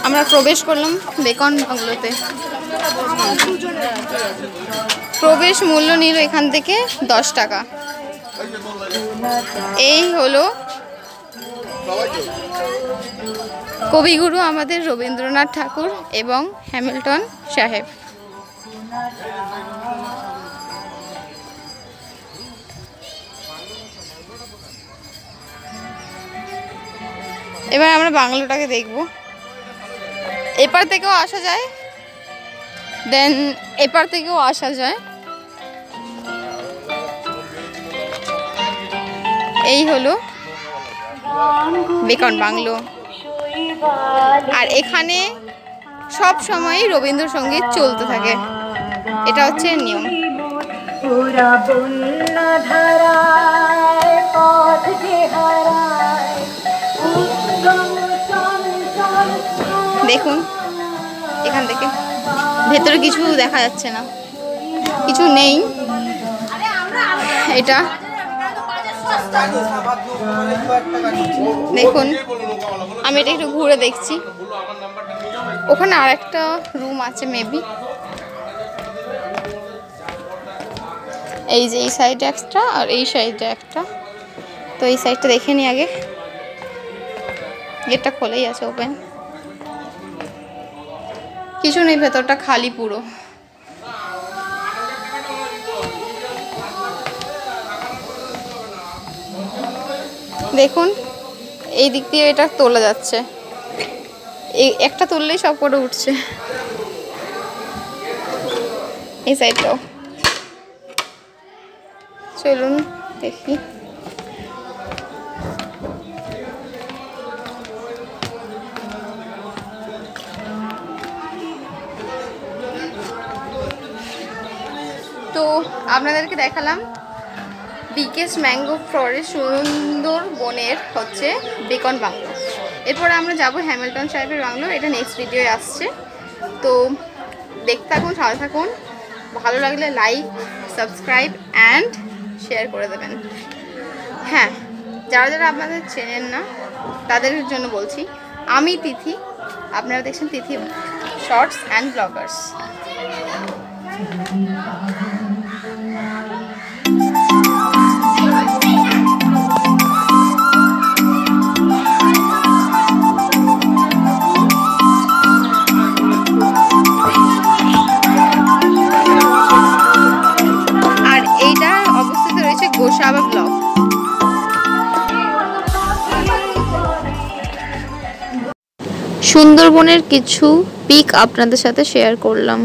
আমরা প্রবেশ করলাম বেকন বাংলোতে। প্রবেশ মূল্য নিল এখান থেকে 10 টাকা। এই হলো কবিগুরু আমাদের রবীন্দ্রনাথ ঠাকুর এবং হ্যামিল্টন সাহেব। এবার আমরা বাংলোটাকে দেখব। এপার থেকেও আসা যায়, দেন এপার থেকেও আসা যায়। এই হলো বেকন বাংলো। আর এখানে সব সময় রবীন্দ্রসঙ্গীত চলতে থাকে, এটা হচ্ছে নিয়ম। দেখুন এখান থেকে ভেতরে কিছু দেখা যাচ্ছে না, কিছু নেই। এটা দেখুন, আমি এটা একটু ঘুরে দেখছি। ওখানে আর একটা রুম আছে মেবি। এই যে এই সাইডে একটা আর এই সাইডে একটা, তো এই সাইডটা দেখে নি আগে। গেটটা খোলাই আছে, ওপেন, কিছু নেই, ভেতরটা খালি পুরো। দেখুন এই দিক দিয়ে এটা তোলা যাচ্ছে, এই একটা তুললেই সব করে উঠছে। এই সাইডটাও চলুন দেখি। তো আপনাদেরকে দেখালাম বিকেএস ম্যাঙ্গো ফরেস্ট সুন্দরবনের হচ্ছে বেকন বাংলো। এরপরে আমরা যাব হ্যামিল্টন সাহেবের বাংলো, এটা নেক্সট ভিডিওয়ে আসছে। তো দেখতে থাকুন, সাথে থাকুন। ভালো লাগলে লাইক, সাবস্ক্রাইব অ্যান্ড শেয়ার করে দেবেন। হ্যাঁ, যারা যারা আপনাদের চেনেন না তাদের জন্য বলছি, আমি তিথি, আপনারা দেখছেন তিথি শর্টস অ্যান্ড ব্লগার্স। সুন্দরবনের কিছু পিক আপনাদের সাথে শেয়ার করলাম।